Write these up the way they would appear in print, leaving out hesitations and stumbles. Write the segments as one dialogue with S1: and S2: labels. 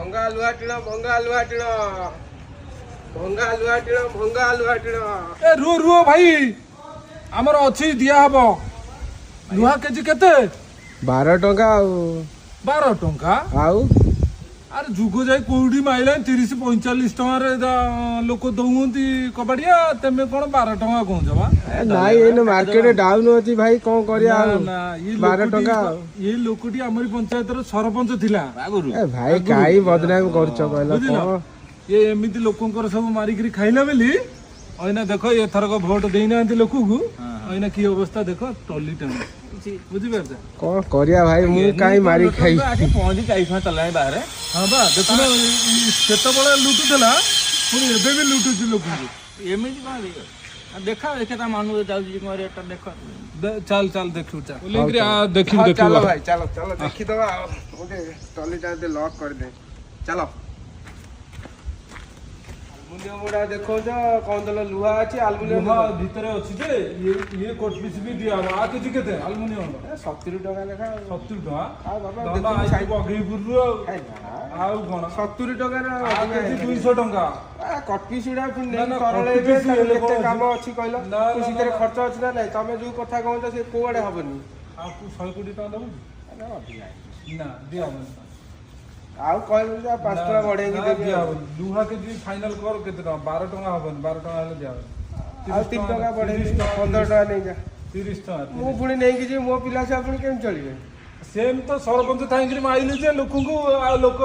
S1: भंगा लुहा टीण भंगा लुहा टीण भंगा लुहा टीण भंगा लुहा टीण
S2: ए रुओ रुओ भाई हमर अछि दिया हबो लुहा केजी केते
S1: 12 टंका
S2: 12 टंका
S1: आउ
S2: अरे जुग जाई कोउडी माइला 30 45 टका रे लोक दउंती कबाड़िया तमे कोन 12 टका कोन जबा
S1: नाइ एन मार्केट डाउन होची भाई कोन करिया
S2: ना
S1: 12 टका
S2: ये लोकटी हमरी पंचायत रो सरपंच थिला आगुरु
S1: ए भाई काई बदनाम करछ कहला
S2: बुझिलो ये एमिति लोकंकर सब मारी करी खाइला बेली ओइना देखो ये थरक वोट देइना आंती लोकु को ओइना की अवस्था देखो टोली टन बुझि परछ
S1: कोन करिया भाई मु काई मारी खाई
S3: आके पहुंची काई खा चला बाहर
S2: हां बा देखो सेत बळे लूटु देला पुनी एबे भी लूटु छि लोकु
S3: एमिति बा देखा देखे ता मानु जाउ जी को रेट देखो
S2: चल चल देखु चल बोलिंग रे आ देखि देखु
S1: चलो भाई चलो चलो देखि दबा ओके टॉली टा दे लॉक कर दे चलो अल्मुनियम उडा देखो जो कोन दल लुहा अछि अल्मुनियम
S2: लुहा भीतर अछि जे ये कोट पीस भी दिया आ केजी केते अल्मुनियम
S1: 70 टका लेखा
S2: 70 टका
S1: आ बाबा
S2: दमा
S1: देखो
S2: आई
S1: साइड
S2: बगैपुर आउ कोन
S1: 70 टका
S2: आ केजी 200 टका
S1: आ कटपी सुडा पुन
S2: ना,
S1: नै
S2: ना,
S1: करले
S2: कटपी सुडा
S1: बे
S2: लोक
S1: केते
S2: अछि।
S1: काम अछि कहलो
S2: ना, ना,
S1: खुशी तेरे
S2: ना।
S1: खर्च अछि ना नै तमे जो कथा कहत से कोआडे हबनी
S2: आ तू 100 कोटी टका दबु
S1: अरे अभी
S2: ना दिया मन
S1: आउ कहलो जा 5 टका बढ़े की देबी
S2: दिया लुहा केजी फाइनल कर केते टका 12 टका हबन 12 टका हेले दिया
S1: आउ 3 टका बढ़े 15 टका नै जा
S2: 30 टका
S1: मु पुणी नै कि जे मो पिला से आपण केम चलिबे
S2: सेम तो सरपंच थाइंग्री माइले जे लोकଙ୍କୁ आ लोक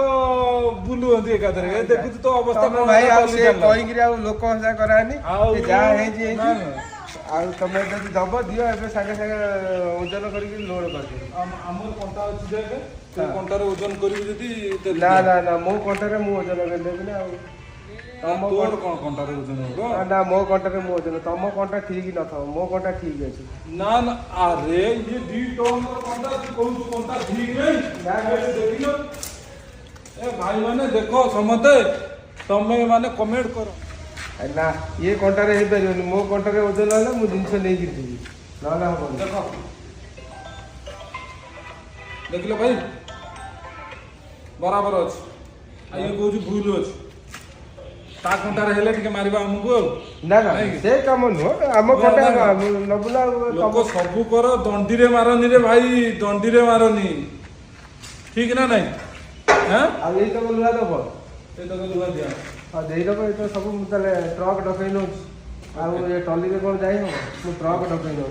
S2: बुलुहंती एकाधरे देखु तो अवस्था
S1: तमे भाई आउ से कहिगिरी आउ लोक हसा करानी
S2: आउ
S1: जा हे जे आउ तमे जदी दब दियो एबे सागे सागे ओजन करिक लोड कर दे
S2: हमर कंटा अछि जे ते कंटारे ओजन करी जदी
S1: ना ना ना मो कंटारे मु ओजन कर देबी ना आउ
S2: तम तोर कोन कंटारे ओजन हो
S1: ना मो कंटारे मु ओजन तम कंटा ठीक न था मो कंटा ठीक अछि
S2: ना ना अरे ये 2 टन कंटा कोन कंटा ठीक नै
S1: ना
S2: देखिलो ए भाई माने देखो समते तमे माने कमेंट करो
S1: ना ये कंटारे हे परियोनी मो कंटारे ओजन होला मु जिंस नै गिरती ना ना हो
S2: देखो देखिलो भाई बराबर अछि आ ये कोजु भूल अछि ता कंटारे हेले टिके मारिबा हमकु
S1: ना ना से काम नो हम कंटा नबुला
S2: लोक सबु कर दंडी रे मारनी रे भाई दंडी रे मारनी ठीक ना नहीं हैं
S1: आ एई तो लुहा दबो
S2: ए तो लुआ दिया
S1: आ देई दबो ए तो सब मुतले ट्रक डकई नो आ ये टॉली रे कोन जाई हो मु ट्रक डकई नो